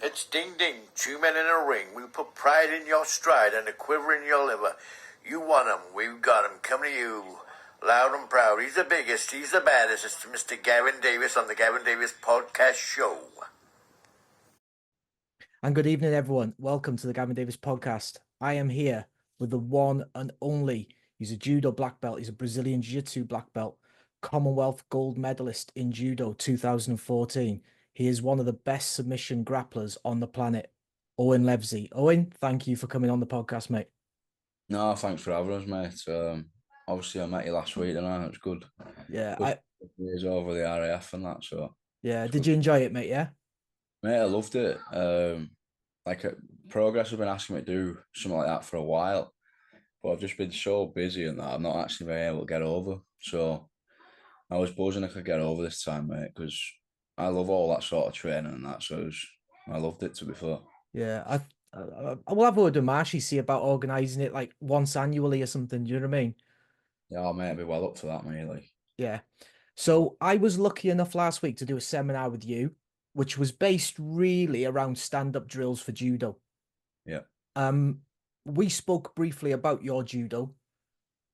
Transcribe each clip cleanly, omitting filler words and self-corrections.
It's ding ding, two men in a ring. We put pride in your stride and a quiver in your liver. You want 'em, we've got 'em, coming to you. Loud and proud, he's the biggest, he's the baddest. It's Mr. Gavin Davis on the Gavin Davis Podcast Show. And good evening, everyone. Welcome to the Gavin Davis Podcast. I am here with the one and only. He's a judo black belt. He's a Brazilian jiu-jitsu black belt, Commonwealth gold medalist in judo 2014. He is one of the best submission grapplers on the planet, Owen Livesey. Owen, thank you for coming on the podcast, mate. No, thanks for having us, mate. Obviously, I met you last week, and it was good. Yeah, Good years over the RAF and that, so did good. you enjoy it, mate? Yeah, Mate, I loved it. Progress has been asking me to do something like that for a while, but I've just been so busy and that I've not actually been able to get over. So I was buzzing I could get over this time, mate, because I love all that sort of training and that. So I loved it, to be fair. yeah. Will have a word with Marshy, see about organising it like once annually or something. Do you know what I mean? Yeah, mate, I'd be well up to that, mate. Like, Yeah. So I was lucky enough last week to do a seminar with you, which was based really around stand-up drills for judo. yeah, We spoke briefly about your judo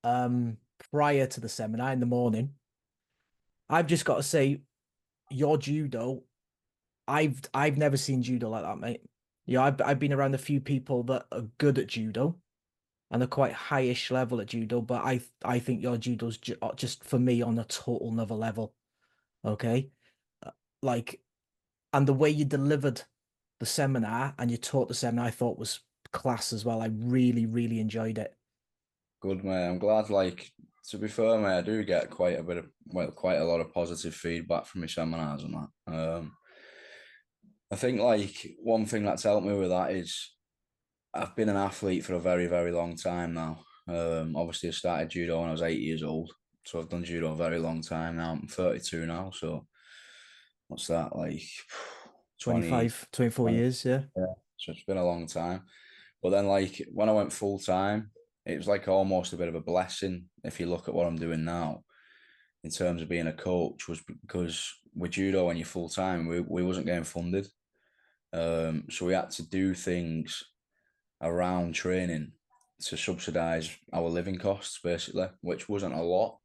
prior to the seminar in the morning. I've just got to say, your judo, I've never seen judo like that, mate. Yeah, I've been around a few people that are good at judo and are quite highish level at judo, but I think your judo's just for me on a total another level. Okay. Uh, Like, and the way you delivered the seminar and you taught the seminar, I thought was class as well. I really, really enjoyed it. good, mate. I'm glad. Like, to be fair, mate, I do get quite a lot of positive feedback from my seminars and that. I think like one thing that's helped me with that is I've been an athlete for a very, very long time now. Obviously, I started judo when I was 8 years old, so I've done judo a very long time now. I'm 32 now, so what's that like 20, 25, 24 20 years, yeah. yeah. So it's been a long time. But then, like when I went full time, it was like almost a bit of a blessing if you look at what I'm doing now in terms of being a coach, was because with judo when you're full time, we wasn't getting funded. So we had to do things around training to subsidize our living costs, basically, which wasn't a lot.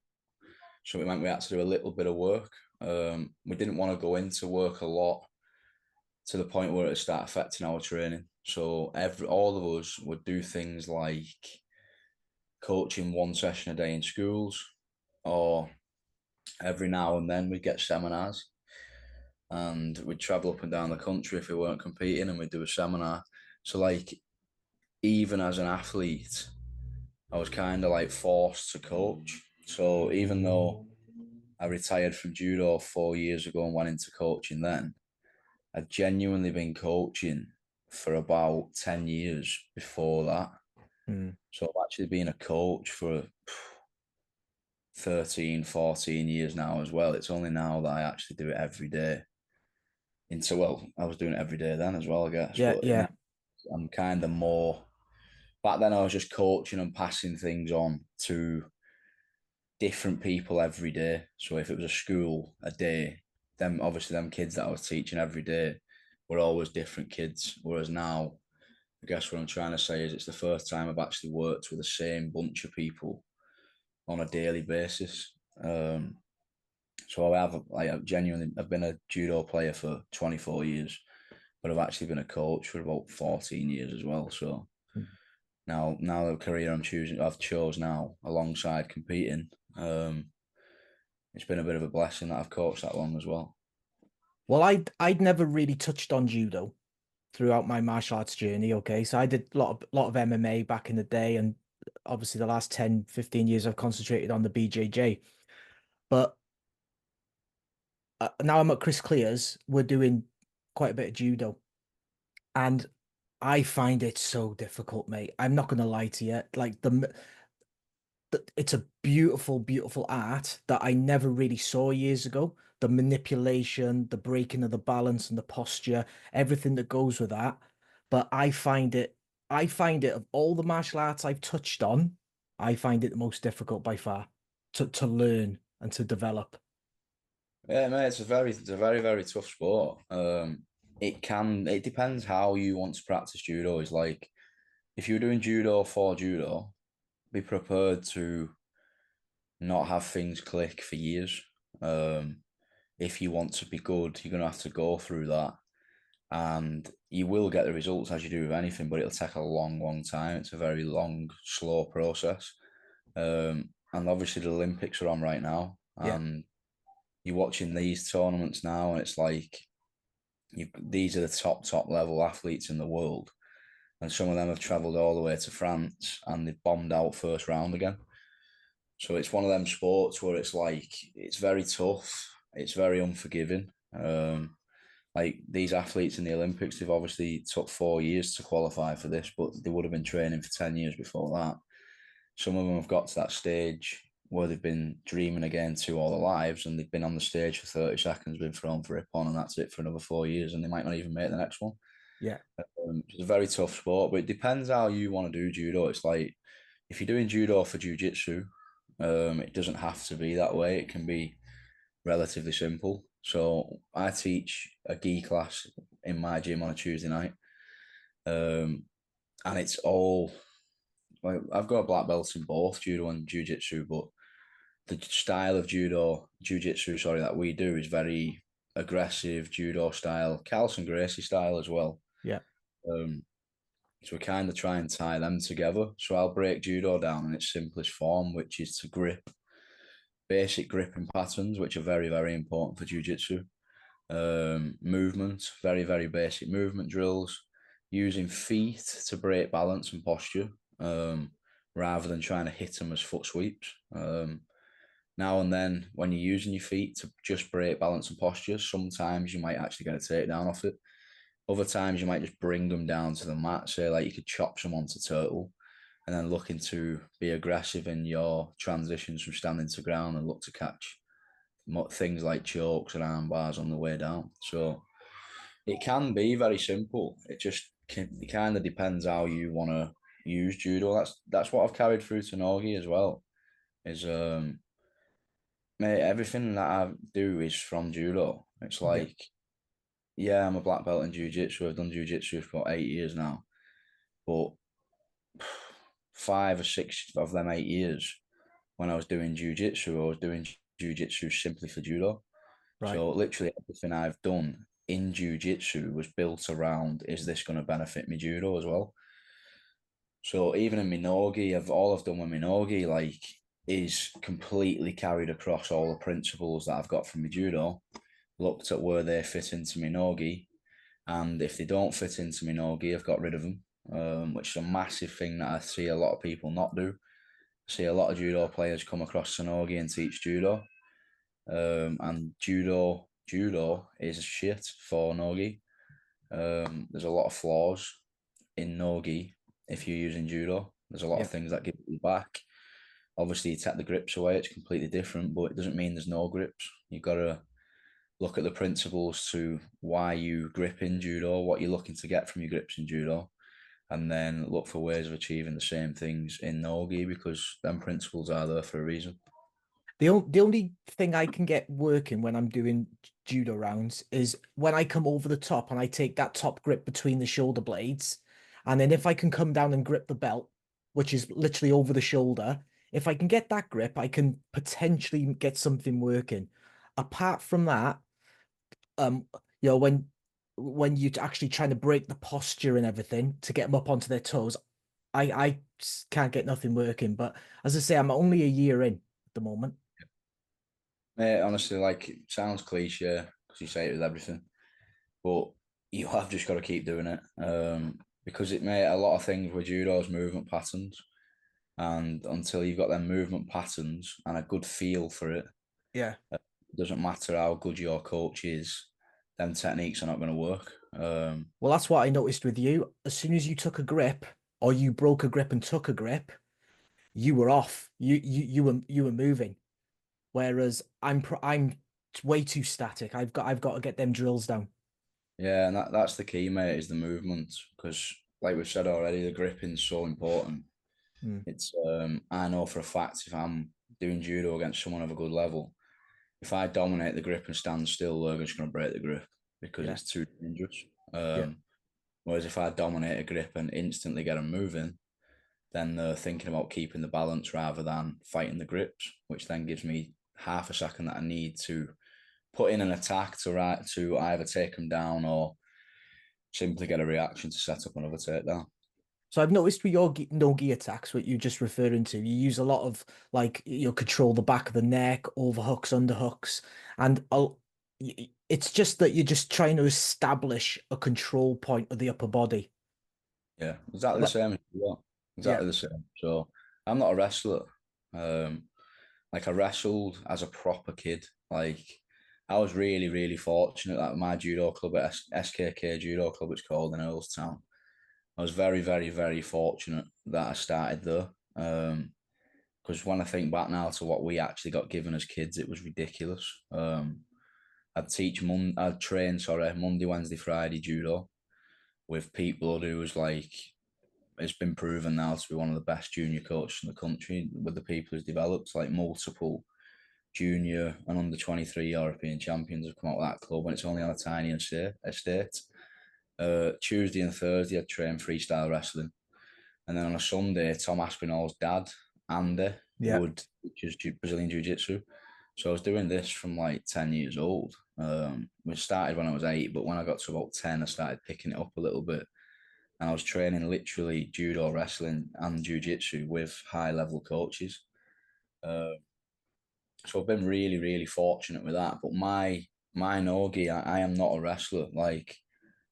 So it meant we had to do a little bit of work. We didn't want to go into work a lot to the point where it start affecting our training. So all of us would do things like coaching one session a day in schools, or every now and then we'd get seminars, and we'd travel up and down the country if we weren't competing, and we'd do a seminar. So like even as an athlete, I was kind of like forced to coach. So even though I retired from judo 4 years ago and went into coaching then, I'd genuinely been coaching for about 10 years before that. Mm. So I've actually been a coach for 13, 14 years now as well. It's only now that I actually do it every day. Well, I was doing it every day then as well, I guess. Yeah, But now yeah. I'm kind of more. Back then, I was just coaching and passing things on to different people every day. So if it was a school a day, then obviously them kids that I was teaching every day were always different kids. Whereas now, I guess what I'm trying to say is it's the first time I've actually worked with the same bunch of people on a daily basis. So I've been a judo player for 24 years, but I've actually been a coach for about 14 years as well. So now the career I've chose now alongside competing. It's been a bit of a blessing that I've coached that long as well. Well, I'd never really touched on judo throughout my martial arts journey. Okay. So I did a lot of MMA back in the day, and obviously the last 10, 15 years I've concentrated on the BJJ. But now I'm at Chris Clear's, we're doing quite a bit of judo. And I find it so difficult, mate. I'm not gonna lie to you. Like it's a beautiful, beautiful art that I never really saw years ago. The manipulation, the breaking of the balance and the posture, everything that goes with that. But I find it of all the martial arts I've touched on, I find it the most difficult by far to learn and to develop. Yeah, mate, it's a very, very tough sport. It depends how you want to practice judo. Is like if you're doing judo for judo, be prepared to not have things click for years. If you want to be good, you're gonna have to go through that, and you will get the results as you do with anything, but it'll take a long, long time. It's a very long, slow process. And obviously the Olympics are on right now, Yeah. and you're watching these tournaments now, and it's like these are the top level athletes in the world, and some of them have travelled all the way to France, and they've bombed out first round again. So it's one of them sports where it's like it's very tough, it's very unforgiving. Like these athletes in the Olympics, they've obviously took 4 years to qualify for this, but they would have been training for 10 years before that. Some of them have got to that stage where they've been dreaming again to all their lives, and they've been on the stage for 30 seconds, been thrown for Ippon, and that's it for another 4 years, and they might not even make the next one. Yeah. It's a very tough sport, but it depends how you want to do judo. It's like if you're doing judo for jiu-jitsu, it doesn't have to be that way. It can be relatively simple. So I teach a gi class in my gym on a Tuesday night, and it's all like I've got a black belt in both judo and jiu-jitsu, but the style of jiu-jitsu, sorry, that we do is very aggressive judo style, Carlson Gracie style as well. Yeah. Um, so we kind of try and tie them together. So I'll break judo down in its simplest form, which is to grip, basic gripping patterns, which are very, very important for jiu-jitsu. Movement, very, very basic movement drills, using feet to break balance and posture, rather than trying to hit them as foot sweeps. Now and then, when you're using your feet to just break balance and posture, sometimes you might actually get a takedown off it. Other times, you might just bring them down to the mat. Say, like you could chop someone to turtle, and then looking to be aggressive in your transitions from standing to ground and look to catch things like chokes and arm bars on the way down. So it can be very simple. It kind of depends how you want to use judo. That's what I've carried through to nogi as well. Is mate, everything that I do is from judo. It's Yeah. like, yeah, I'm a black belt in jiu-jitsu. I've done jiu-jitsu for about 8 years now, but 5 or 6 of them 8 years when I was doing jiu-jitsu, I was doing jiu-jitsu simply for judo. Right. So literally everything I've done in jiu-jitsu was built around, is this going to benefit me judo as well? So even in Minogi, all I've done with Minogi, like, is completely carried across all the principles that I've got from my judo, looked at where they fit into Minogi, and if they don't fit into Minogi, I've got rid of them, which is a massive thing that I see a lot of people not do. I see a lot of judo players come across Sonogi and teach judo, and judo is shit for nogi. There's a lot of flaws in nogi if you're using judo. There's a lot Yeah. of things that give you back. Obviously, you take the grips away; it's completely different, but it doesn't mean there's no grips. You've got to look at the principles to why you grip in judo, what you're looking to get from your grips in judo, and then look for ways of achieving the same things in nogi, because them principles are there for a reason. The only thing I can get working when I'm doing judo rounds is when I come over the top and I take that top grip between the shoulder blades. And then if I can come down and grip the belt, which is literally over the shoulder, if I can get that grip, I can potentially get something working. Apart from that, um, when you're actually trying to break the posture and everything to get them up onto their toes, I just can't get nothing working. But as I say, I'm only a year in at the moment. Mate, honestly, like, it sounds cliche because you say it with everything, but you have just got to keep doing it. Because it made a lot of things with judo's movement patterns, and until you've got them movement patterns and a good feel for it, Yeah. it doesn't matter how good your coach is, them techniques are not going to work. Well, that's what I noticed with you. As soon as you took a grip or you broke a grip and took a grip, you were off. You were moving. Whereas I'm way too static. I've got to get them drills down. Yeah, and that's the key, mate, is the movement, because, like we've said already, the gripping's so important. Hmm. It's I know for a fact if I'm doing judo against someone of a good level, if I dominate the grip and stand still, they're just going to break the grip. because Yeah. it's too dangerous. Yeah. Whereas if I dominate a grip and instantly get them moving, then they're thinking about keeping the balance rather than fighting the grips, which then gives me half a second that I need to put in an attack to either take them down or simply get a reaction to set up another takedown. So I've noticed with your no-gi attacks, what you're just referring to, you use a lot of like you control the back of the neck, overhooks, underhooks, and it's just that you're just trying to establish a control point of the upper body. Yeah, exactly the Like, same as you are. yeah, Exactly the same. So I'm not a wrestler. Um, like I wrestled as a proper kid. Like I was really, really fortunate that my judo club at SKK Judo Club, it's called in Earlstown. I was very, very, very fortunate that I started there. Because when I think back now to what we actually got given as kids, it was ridiculous. I'd train, sorry, Monday, Wednesday, Friday judo with people who was like, it's been proven now to be one of the best junior coaches in the country with the people who's developed like multiple junior and under 23 European champions have come out of that club, and it's only on a tiny estate. Tuesday and Thursday, I'd train freestyle wrestling. And then on a Sunday, Tom Aspinall's dad, Andy, yeah. would teach us Brazilian Jiu Jitsu. So I was doing this from like 10 years old. We started when I was 8, but when I got to about 10, I started picking it up a little bit. And I was training literally judo, wrestling, and jiu jitsu with high level coaches. Uh, so I've been really, really fortunate with that. But my nogi, I am not a wrestler. Like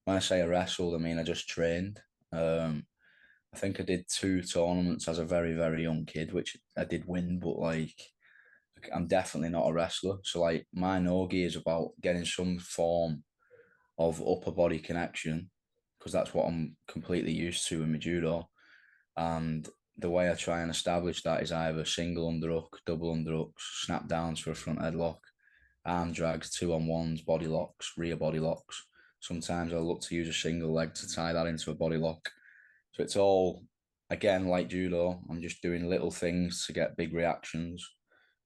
when I say I wrestled, I mean I just trained. I think I did 2 tournaments as a very, very young kid, which I did win, but like I'm definitely not a wrestler. So like my nogi is about getting some form of upper body connection because that's what I'm completely used to in my judo. And the way I try and establish that is either single underhook, double underhooks, snap downs for a front headlock, arm drags, 2-on-1s, body locks, rear body locks. Sometimes I'll look to use a single leg to tie that into a body lock. So it's all, again, like judo, I'm just doing little things to get big reactions.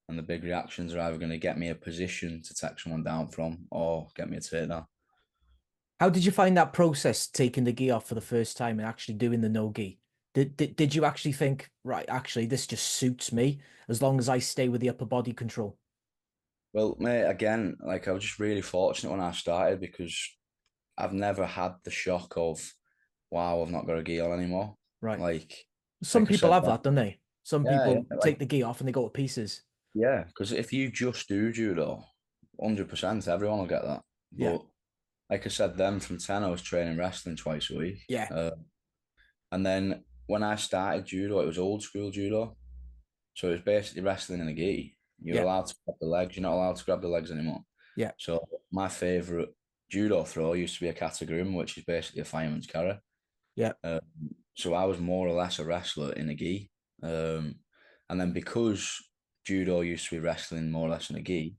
And the big reactions are either going to get me a position to take someone down from or get me a takedown. How did you find that process, taking the gi off for the first time and actually doing the no-gi? Did you actually think, right, actually, this just suits me as long as I stay with the upper body control? Well, mate, again, like I was just really fortunate when I started because I've never had the shock of, wow, I've not got a gi on anymore. Right. Like, Some like I people said, have that, don't they? Some yeah, people yeah, like take the gi off and they go to pieces. yeah, because if you just do judo, 100%, everyone will get that. Yeah. But like I said, then from 10, I was training wrestling twice a week. Yeah. And then when I started judo, it was old school judo. So it was basically wrestling in a gi. You're Yeah. allowed to grab the legs. You're not allowed to grab the legs anymore. Yeah. So my favourite judo throw used to be a katagruma, which is basically a fireman's carry. Yeah. Um, so I was more or less a wrestler in a gi. And then because judo used to be wrestling more or less in a gi,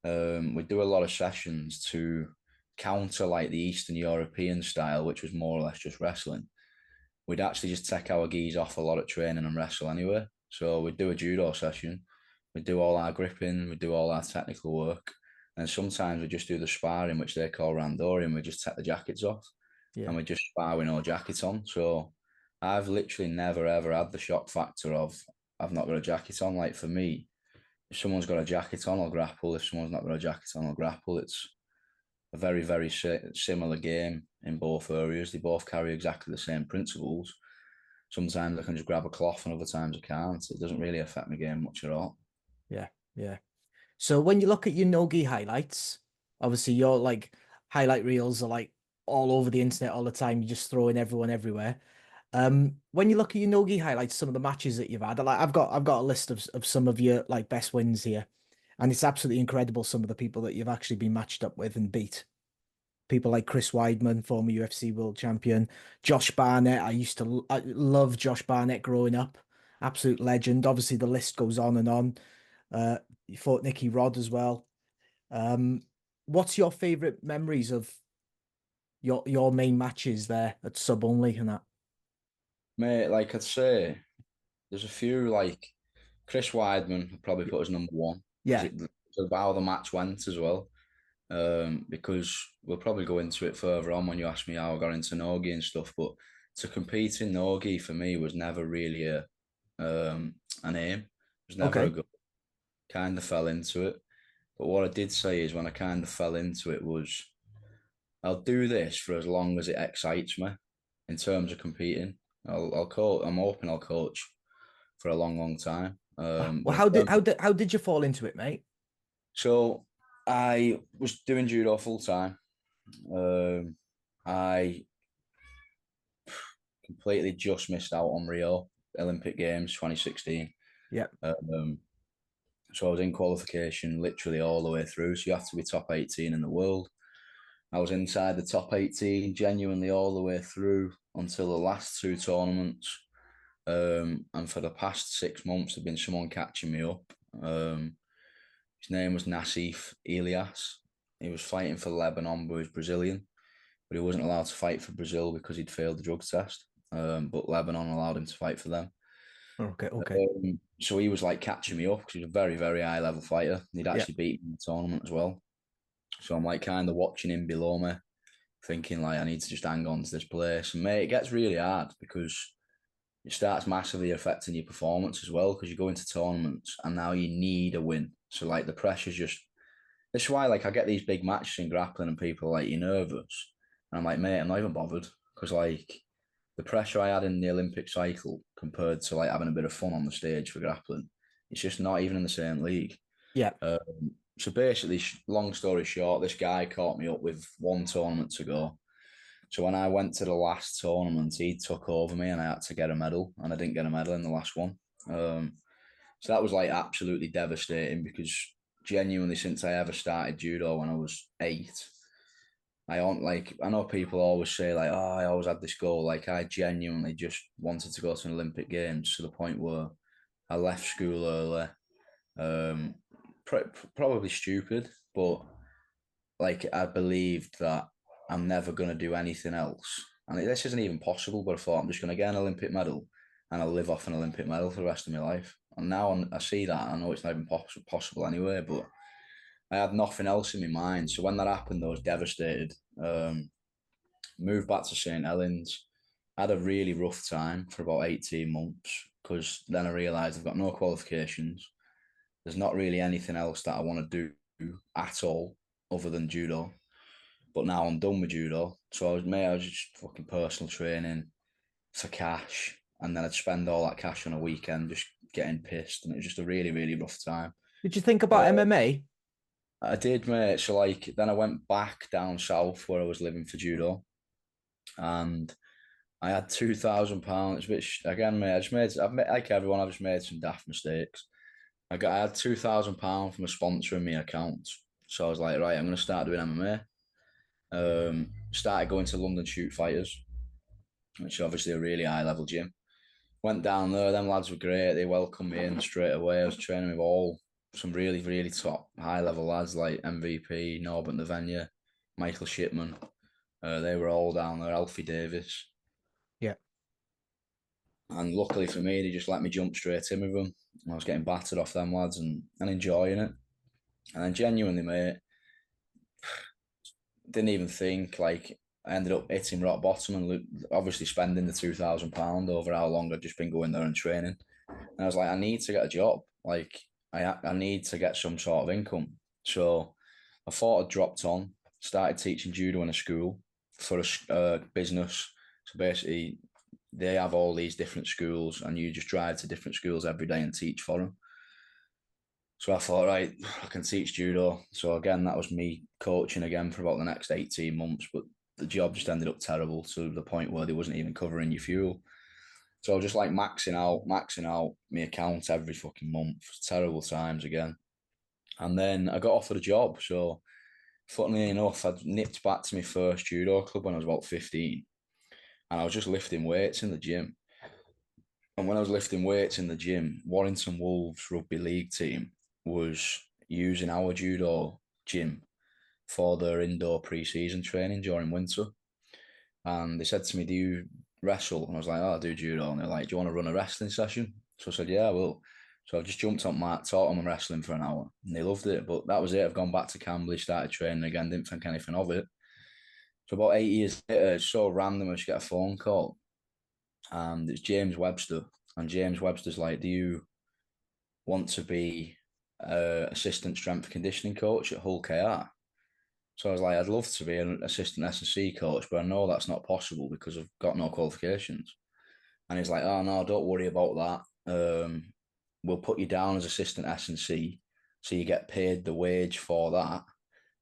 we do a lot of sessions to counter like the Eastern European style, which was more or less just wrestling. We'd actually just take our gis off a lot at training and wrestle anyway. So we'd do a judo session, we'd do all our gripping, we'd do all our technical work, and sometimes we just do the sparring, which they call randori, and we just take the jackets off Yeah. and we just spar with no jacket on. So I've literally never ever had the shock factor of I've not got a jacket on. Like for me, if someone's got a jacket on, I'll grapple. If someone's not got a jacket on, I'll grapple. It's a very, very similar game in both areas. They both carry exactly the same principles. Sometimes I can just grab a cloth, and other times I can't. It doesn't really affect my game much at all. Yeah. Yeah. So when you look at your no-gi highlights, obviously your like highlight reels are like all over the internet all the time. You're just throwing everyone everywhere. When you look at your no-gi highlights, some of the matches that you've had, like I've got a list of some of your like best wins here, and it's absolutely incredible some of the people that you've actually been matched up with and beat. People like Chris Weidman, former UFC world champion, Josh Barnett. I love Josh Barnett growing up, absolute legend. Obviously, the list goes on and on. You fought Nicky Rod as well. Um, what's your favorite memories of your main matches there at sub only and that? Mate, like I'd say, there's a few like Chris Weidman I'd probably put as number one because Yeah, it's about how the match went as well. because we'll probably go into it further on when you ask me how I got into Nogi and stuff. But to compete in Nogi for me was never really an aim. It was never a Okay. goal. Kind of fell into it. But what I did say is when I kind of fell into it was I'll do this for as long as it excites me in terms of competing. I'll coach. I'm hoping I'll coach for a long, long time. Well, But in terms of, how did you fall into it, mate? so I was doing judo full time. I completely just missed out on Rio Olympic Games 2016. Yeah. Um, so I was in qualification literally all the way through. So you have to be top 18 in the world. I was inside the top 18 genuinely all the way through until the last two tournaments. And for the past 6 months, there's been someone catching me up. His name was Nassif Elias. He was fighting for Lebanon, but he was Brazilian. But he wasn't allowed to fight for Brazil because he'd failed the drug test. But Lebanon allowed him to fight for them. Okay. Okay. So he was like catching me up because he was a very, very high level fighter. He'd Yeah. actually beaten the tournament as well. So I'm like kind of watching him below me, thinking like I need to just hang on to this place. And mate, it gets really hard because it starts massively affecting your performance as well because you go into tournaments and now you need a win. So like the pressure's just that's why like I get these big matches in grappling and people are like you're nervous. And I'm like, mate, I'm not even bothered because like the pressure I had in the Olympic cycle compared to like having a bit of fun on the stage for grappling, it's just not even in the same league. Yeah. So basically, long story short, this guy caught me up with one tournament to go. So when I went to the last tournament, he took over me and I had to get a medal, and I didn't get a medal in the last one. So that was like absolutely devastating because genuinely, since I ever started judo when I was 8, I know people always say like, oh, I always had this goal. Like I genuinely just wanted to go to an Olympic Games to the point where I left school early. Um, Probably stupid, but like I believed that I'm never gonna do anything else, and this isn't even possible. But I thought I'm just gonna get an Olympic medal, and I'll live off an Olympic medal for the rest of my life. And now I see that I know it's not even possible anyway, but I had nothing else in my mind. So when that happened, I was devastated. Moved back to St Helens. Had a really rough time for about 18 months because then I realised I've got no qualifications. There's not really anything else that I want to do at all other than judo. But now I'm done with judo. So I was just fucking personal training for cash. And then I'd spend all that cash on a weekend just getting pissed. And it was just a really, really rough time. Did you think about MMA? I did, mate. So like then I went back down south where I was living for judo. And I had £2,000, which again, mate, like everyone, I've just made some daft mistakes. I had £2,000 from a sponsor in my account. So I was like, right, I'm gonna start doing MMA. Started going to London Shoot Fighters, which is obviously a really high level gym. Went down there, them lads were great. They welcomed me in straight away. I was training with all some really, really top high level lads like MVP, Norbert Navenya, Michael Shipman. They were all down there, Alfie Davis. Yeah. And luckily for me, they just let me jump straight in with them. I was getting battered off them lads and enjoying it. And then genuinely, mate, didn't even think like I ended up hitting rock bottom and obviously spending the £2,000 over how long I'd just been going there and training. And I was like, I need to get a job. Like I need to get some sort of income. So I thought I dropped on, started teaching judo in a school for a business. So basically, they have all these different schools, and you just drive to different schools every day and teach for them. So I thought, right, I can teach judo. So again, that was me coaching again for about the next 18 months. But the job just ended up terrible to the point where they wasn't even covering your fuel. So I was just like maxing out my account every fucking month. Terrible times again. And then I got offered a job. So funnily enough, I'd nipped back to my first judo club when I was about 15. And I was just lifting weights in the gym. And when I was lifting weights in the gym, Warrington Wolves rugby league team was using our judo gym for their indoor pre-season training during winter. And they said to me, do you wrestle? And I was like, oh, I do judo. And they're like, do you want to run a wrestling session? So I said, yeah, I will. So I've just jumped on mat, taught them wrestling for an hour, and they loved it. But that was it. I've gone back to Camberley, started training again, didn't think anything of it. So about 8 years later, it's so random, I just get a phone call, and it's James Webster. And James Webster's like, do you want to be assistant strength conditioning coach at Hull KR? So I was like, I'd love to be an assistant S&C coach, but I know that's not possible because I've got no qualifications. And he's like, oh, no, don't worry about that. We'll put you down as assistant S&C, so you get paid the wage for that,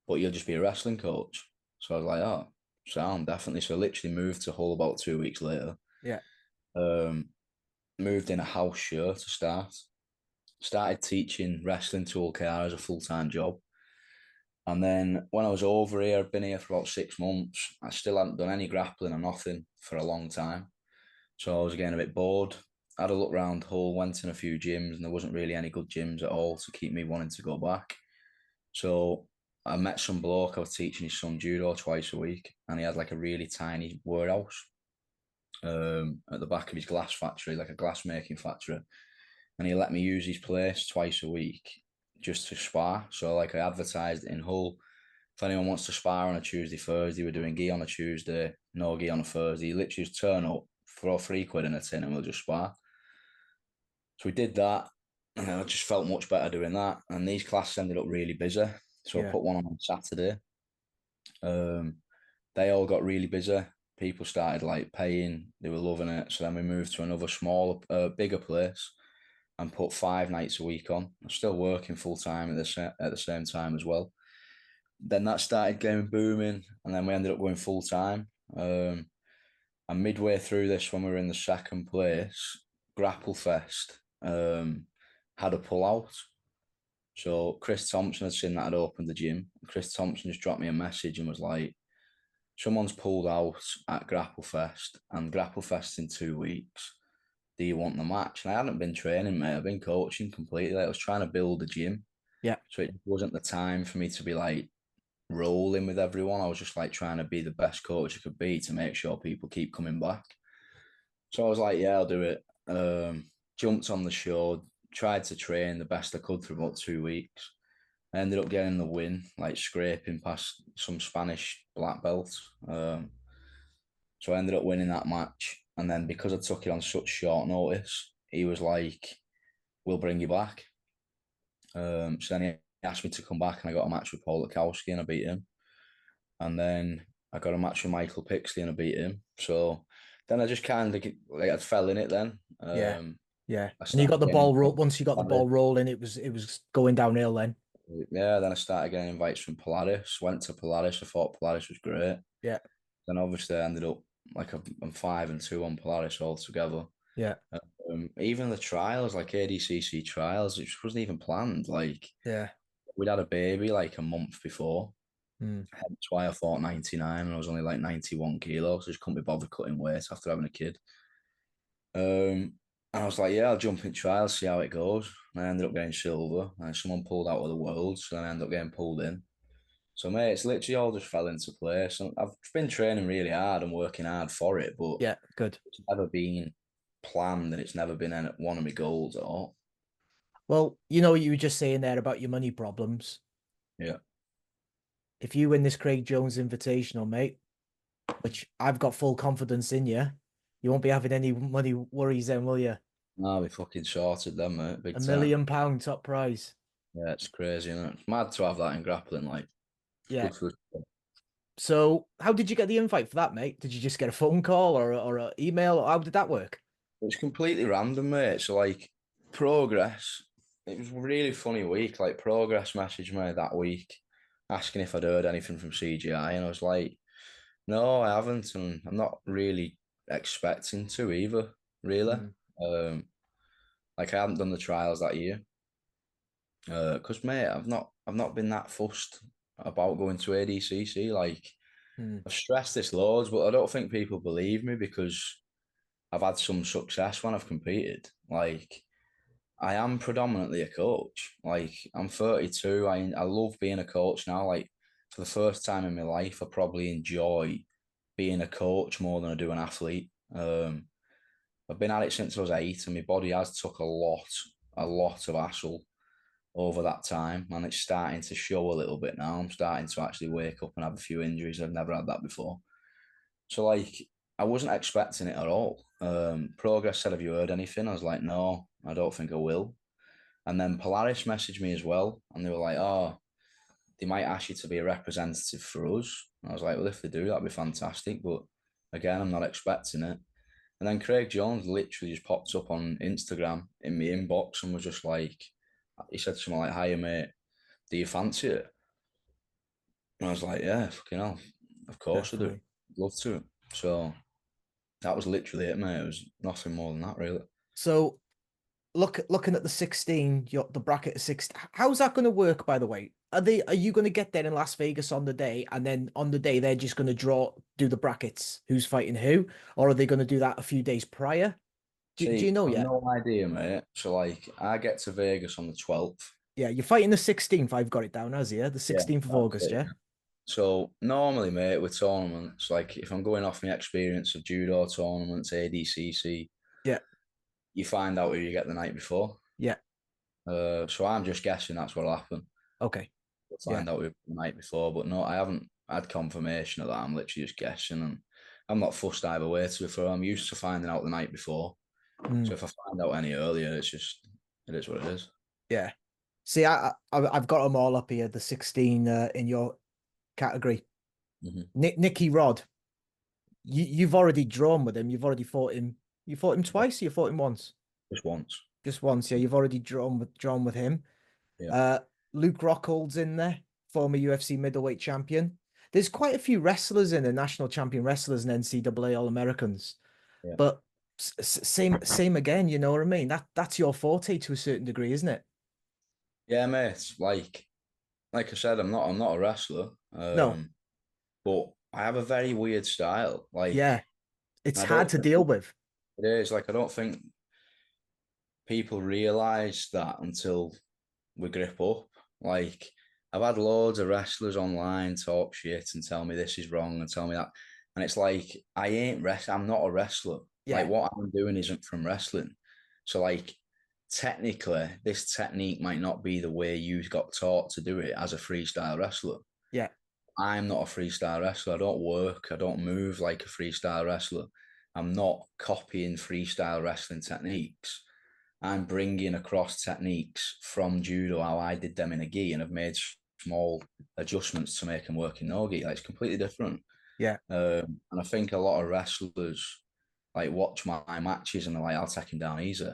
but you'll just be a wrestling coach. So I was like, oh, sound, definitely. So I literally moved to Hull about 2 weeks later. Yeah. Moved in a house show to start. Started teaching wrestling to Hull KR as a full-time job. And then when I was over here, I'd been here for about 6 months. I still hadn't done any grappling or nothing for a long time. So I was getting a bit bored. I had a look around Hull, went in a few gyms, and there wasn't really any good gyms at all to keep me wanting to go back. So I met some bloke. I was teaching his son judo twice a week, and he had like a really tiny warehouse at the back of his glass factory, like a glass making factory. And he let me use his place twice a week just to spar. So like I advertised it in Hull. If anyone wants to spar on a Tuesday, Thursday, we're doing gi on a Tuesday, no gi on a Thursday. You literally just turn up, throw £3 in a tin, and we'll just spar. So we did that, and I just felt much better doing that. And these classes ended up really busy. So I put one on Saturday. They all got really busy. People started like paying, they were loving it. So then we moved to another smaller, bigger place and put 5 nights a week on. I'm still working full time at the same time as well. Then that started going booming, and then we ended up going full time. And midway through this, when we were in the second place, Grapple Fest had a pull out. So Chris Thompson had seen that I'd opened the gym. Chris Thompson just dropped me a message and was like, someone's pulled out at Grapple Fest, and Grapple Fest in 2 weeks. Do you want the match? And I hadn't been training, mate. I've been coaching completely. I was trying to build a gym. Yeah. So it wasn't the time for me to be like rolling with everyone. I was just like trying to be the best coach I could be to make sure people keep coming back. So I was like, yeah, I'll do it. Jumped on the show, tried to train the best I could for about 2 weeks. I ended up getting the win, like scraping past some Spanish black belts. So I ended up winning that match. And then because I took it on such short notice, he was like, we'll bring you back. So then he asked me to come back, and I got a match with Paul Lukowski and I beat him. And then I got a match with Michael Pixley and I beat him. So then I just kind of like I fell in it then. Yeah. And you got the ball once you got the ball rolling, it was going downhill then. Yeah, then I started getting invites from Polaris. Went to Polaris. I thought Polaris was great. Yeah. Then obviously I ended up like I'm 5-2 on Polaris altogether. Yeah. Even the trials, like ADCC trials, it just wasn't even planned. Like, yeah, we'd had a baby like a month before. Mm. Hence why I thought 99, and I was only like 91 kilos. So just couldn't be bothered cutting weight after having a kid. And I was like, yeah, I'll jump in trials, see how it goes. And I ended up getting silver, and someone pulled out of the world, so then I ended up getting pulled in. So, mate, it's literally all just fell into place. And I've been training really hard and working hard for it, but yeah, good. it's never been planned, and it's never been one of my goals at all. Well, you know what you were just saying there about your money problems. Yeah. If you win this Craig Jones Invitational, mate, which I've got full confidence in you, you won't be having any money worries then, will you? No, we fucking sorted them, mate. Big £1 time. million top prize. Yeah, it's crazy, isn't it? It's mad to have that in grappling, like. Yeah. Good for So how did you get the invite for that, mate? Did you just get a phone call or an email? Or how did that work? It's completely random, mate. So, like, Progress, it was a really funny week. Like, Progress messaged me that week asking if I'd heard anything from CGI, and I was like, no, I haven't, and I'm not really expecting to either, really. Like, I hadn't done the trials that year. Because, mate, I've not been that fussed about going to ADCC. Like, I've stressed this loads, but I don't think people believe me because I've had some success when I've competed. Like, I am predominantly a coach. Like, I'm 32. I love being a coach now. Like, for the first time in my life, I probably enjoy being a coach more than I do an athlete. I've been at it since I was 8, and my body has took a lot a lot of hassle over that time, and it's starting to show a little bit now. I'm starting to actually wake up and have a few injuries. I've never had that before. So like I wasn't expecting it at all. Progress said, "Have you heard anything?" I was like, "No, I don't think I will." And then Polaris messaged me as well, and they were like, "Oh, they might ask you to be a representative for us." And I was like, "Well, if they do, that'd be fantastic." But again, I'm not expecting it. And then Craig Jones literally just popped up on Instagram in my inbox and was just like, he said something like, "Hiya, mate, do you fancy it?" And I was like, "Yeah, fucking hell, of course I do. Definitely. Love to." So that was literally it, mate. It was nothing more than that, really. So looking at the 16, the bracket of 16, how's that going to work, by the way? Are you going to get there in Las Vegas on the day, and then on the day they're just going to do the brackets, who's fighting who, or are they going to do that a few days prior? Do you See, know I've yet? no idea, mate. So, like, I get to Vegas on the 12th. Yeah, you're fighting the 16th. I've got it down as the Yeah, 16th of that's August. it. Yeah, So, normally, mate, with tournaments, like, if I'm going off my experience of judo tournaments, ADCC, yeah, you find out who you get the night before. yeah. So, I'm just guessing that's what'll happen. Okay, We'll yeah. find out who the night before. But no, I haven't had confirmation of that. I'm literally just guessing. And I'm not fussed either way, to be fair. I'm used to finding out the night before. So, Mm, if I find out any earlier, it's just, it is what it is. yeah. See, I've got them all up here. The 16 in your category. Mm-hmm. Nicky Rod. You've already drawn with him. You've already fought him. You fought him twice. Or you fought him once. Just once. Just once. Yeah, you've already drawn with him. Yeah. Uh, Luke Rockhold's in there, former UFC middleweight champion. There's quite a few wrestlers in the national champion wrestlers and NCAA All Americans, Yeah. but same again. You know what I mean? That's your forte to a certain degree, isn't it? Yeah, mate. Like I said, I'm not a wrestler. No. But I have a very weird style. Like Yeah, it's I hard don't to think deal with. it is. Like I don't think people realize that until we grip up. Like I've had loads of wrestlers online talk shit and tell me this is wrong and tell me that. And it's like I'm not a wrestler. Like Yeah, what I'm doing isn't from wrestling. So like technically this technique might not be the way you got taught to do it as a freestyle wrestler. yeah, I'm not a freestyle wrestler. I don't work. I don't move like a freestyle wrestler. I'm not copying freestyle wrestling techniques. I'm bringing across techniques from judo, how I did them in a gi, and I've made small adjustments to make them work in no gi. Like it's completely different. yeah, And I think a lot of wrestlers like watch my matches and they're like, "I'll take him down easy."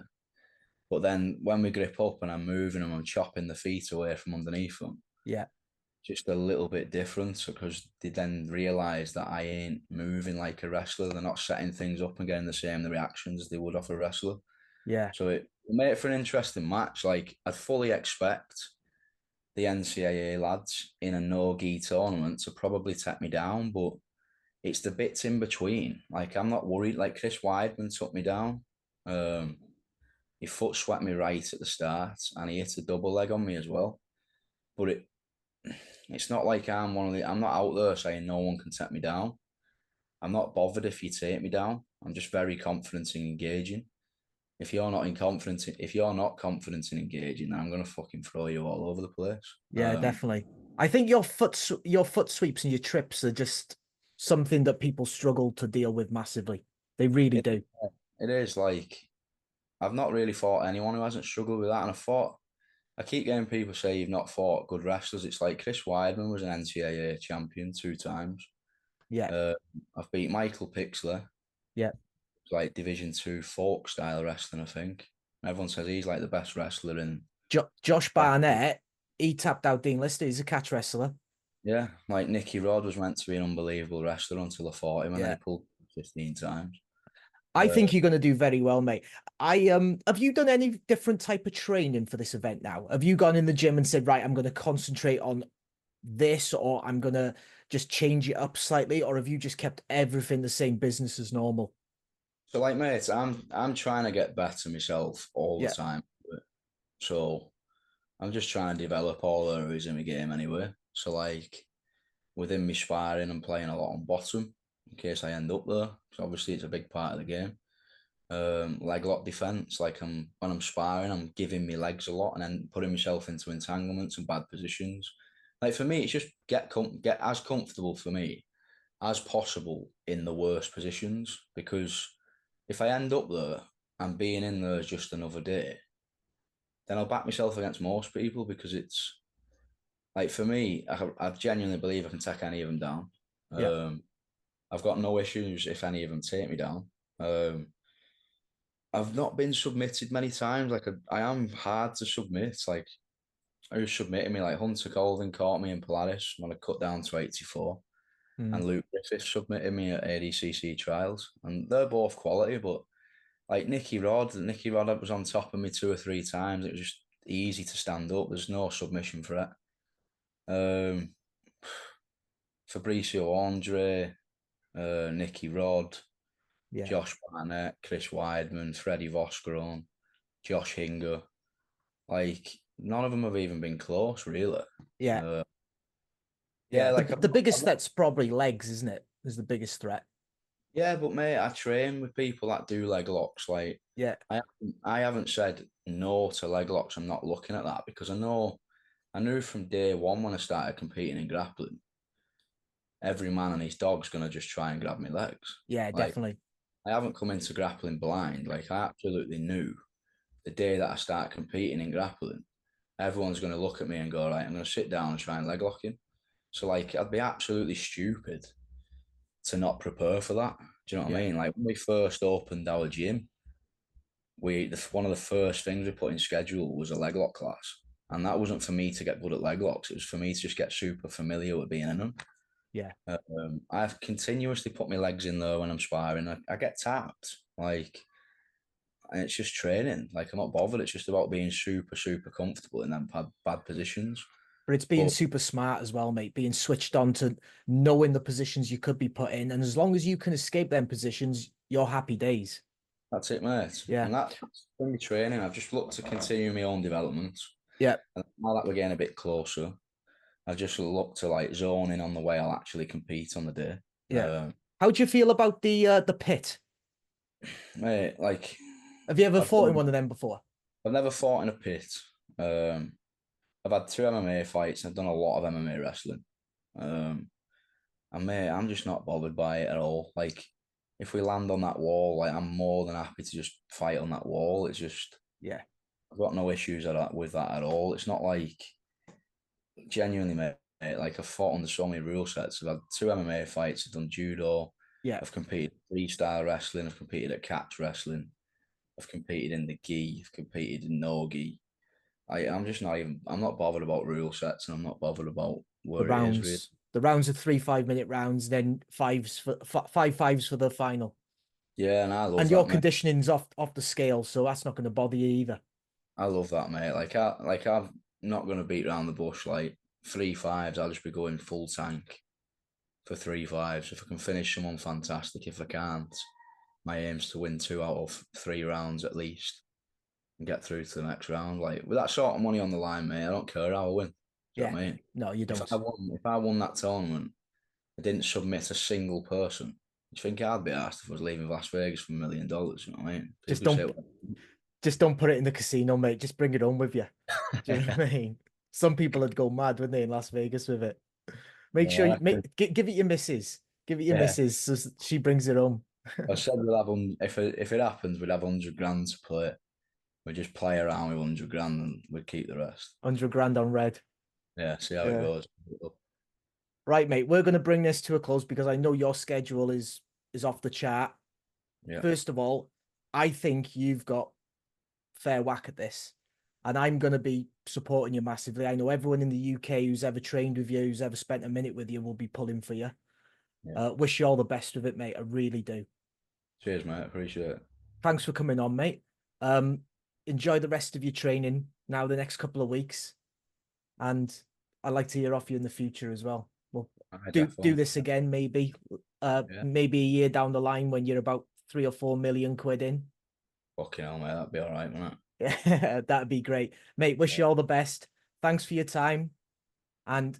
But then when we grip up and I'm moving them, I'm chopping the feet away from underneath them, yeah, just a little bit different because they then realize that I ain't moving like a wrestler. They're not setting things up and getting the reactions as they would off a wrestler. yeah, So it made it for an interesting match. Like I'd fully expect the NCAA lads in a no-gi tournament to probably take me down, but it's the bits in between. Like I'm not worried. Like Chris Weidman took me down. He foot swept me right at the start and he hit a double leg on me as well. But it's not like I'm not out there saying no one can take me down. I'm not bothered if you take me down. I'm just very confident in engaging. If you're not confident in engaging, then I'm gonna fucking throw you all over the place. yeah, definitely. I think your foot sweeps and your trips are just something that people struggle to deal with massively. They really it, do. it is like I've not really fought anyone who hasn't struggled with that, and I keep getting people say you've not fought good wrestlers. It's like Chris Weidman was an NCAA champion 2 times. Yeah, Uh, I've beat Michael Pixley, yeah. like Division 2 folk style wrestling, I think. Everyone says he's like the best wrestler in. Josh Barnett, he tapped out Dean Lister. He's a catch wrestler. Yeah, like Nicky Rod was meant to be an unbelievable wrestler until I fought him, and then Yeah. he pulled 15 times. I think you're going to do very well, mate. Have you done any different type of training for this event now? Have you gone in the gym and said, right, I'm going to concentrate on this, or I'm going to just change it up slightly, or have you just kept everything the same business as normal? So, like, mate, I'm trying to get better myself all the Yeah, time. So I'm just trying to develop all areas in my game anyway. So, like, within my sparring, I'm playing a lot on bottom in case I end up there. So obviously, it's a big part of the game. leg lock defense. Like when I'm sparring, I'm giving my legs a lot and then putting myself into entanglements and bad positions. Like for me, it's just get as comfortable for me as possible in the worst positions, because if I end up there and being in there is just another day, then I'll back myself against most people, because it's like, for me, I genuinely believe I can take any of them down. Yeah. I've got no issues if any of them take me down. I've not been submitted many times. Like I am hard to submit. Like who submitted me? Like Hunter Colvin caught me in Polaris when I cut down to 84, and Luke Griffith submitted me at ADCC trials, and they're both quality. But like Nicky Rod was on top of me 2 or 3 times. It was just easy to stand up. There's no submission threat. Fabricio Andre, Nicky Rod, Yeah. Josh Barnett, Chris Weidman, Freddie Voscaron, Josh Hinger. Like none of them have even been close, really. Yeah. Yeah, like the biggest threat's probably legs, isn't it? Is the biggest threat. yeah, but mate, I train with people that do leg locks. Like Yeah. I haven't said no to leg locks. I'm not looking at that, because I knew from day one when I started competing in grappling, every man and his dog's gonna just try and grab my legs. Yeah, Like definitely. I haven't come into grappling blind. Like I absolutely knew the day that I start competing in grappling, everyone's going to look at me and go, right, I'm going to sit down and try and leg lock him. So like, I'd be absolutely stupid to not prepare for that. Do you know what I mean? Like when we first opened our gym, one of the first things we put in schedule was a leg lock class, and that wasn't for me to get good at leg locks. It was for me to just get super familiar with being in them. Yeah. I've continuously put my legs in there when I'm sparring. I get tapped, like, and it's just training. Like I'm not bothered. It's just about being super, super comfortable in them bad positions. But it's being But super smart as well, mate. Being switched on to knowing the positions you could be put in. And as long as you can escape them positions, you're happy days. that's it, mate. Yeah. And that's been my training. I've just looked to continue my own development. Yeah. And now that we're getting a bit closer, I've just looked to like zone in on the way I'll actually compete on the day. Yeah. How do you feel about the pit? Mate, like Have you ever fought in one of them before? I've never fought in a pit. I've had 2 MMA fights. I've done a lot of MMA wrestling. And mate, I'm just not bothered by it at all. Like, if we land on that wall, like I'm more than happy to just fight on that wall. It's just, Yeah. I've got no issues with that at all. It's not like, genuinely, mate, like I've fought under so many rule sets. I've had 2 MMA fights. I've done judo. Yeah. I've competed freestyle wrestling. I've competed at catch wrestling. I've competed in the gi. I've competed in no gi. I'm just not even. I'm not bothered about rule sets, and I'm not bothered about The where it is. Really. rounds. The rounds are 3 5-minute rounds, then five fives for the final. Yeah, and I love And that, your mate. conditioning's off the scale, so that's not going to bother you either. I love that, mate. I'm not gonna beat around the bush. Like 3 5s, I'll just be going full tank for 3 5s. If I can finish someone, fantastic. If I can't, my aim's to win 2 out of 3 rounds at least and get through to the next round. Like with that sort of money on the line, mate, I don't care how I win. Do you know what I mean? No, you don't. If I won that tournament, I didn't submit a single person. Do you think I'd be asked if I was leaving Las Vegas for $1 million? You know what I mean? Just don't put it in the casino, mate. Just bring it home with you. Do you know what I mean? Some people would go mad, wouldn't they, in Las Vegas with it? Make sure you give it your missus. Give it your missus so she brings it home. I said we'll have if it happens, we'd have 100 grand to play. We just play around with 100 grand and we'd keep the rest. 100 grand on red. Yeah, see how it goes. Right, mate. We're going to bring this to a close because I know your schedule is off the chart. Yeah. First of all, I think you've got fair whack at this, and I'm going to be supporting you massively. I know everyone in the UK who's ever trained with you, who's ever spent a minute with you, will be pulling for you. Yeah. Wish you all the best with it, mate. I really do. Cheers, mate. Appreciate it. Thanks for coming on, mate. Enjoy the rest of your training now, the next couple of weeks, and I'd like to hear off you in the future as well. We'll do this again, maybe. Maybe a year down the line when you're about 3 or 4 million quid in. Fucking hell, mate. That'd be all right, wouldn't it? Yeah, that'd be great, mate. Wish you all the best. Thanks for your time, and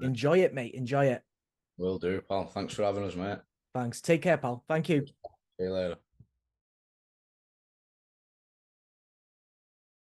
enjoy it, mate. Enjoy it. Will do, pal. Thanks for having us, mate. Thanks. Take care, pal. Thank you. See you later.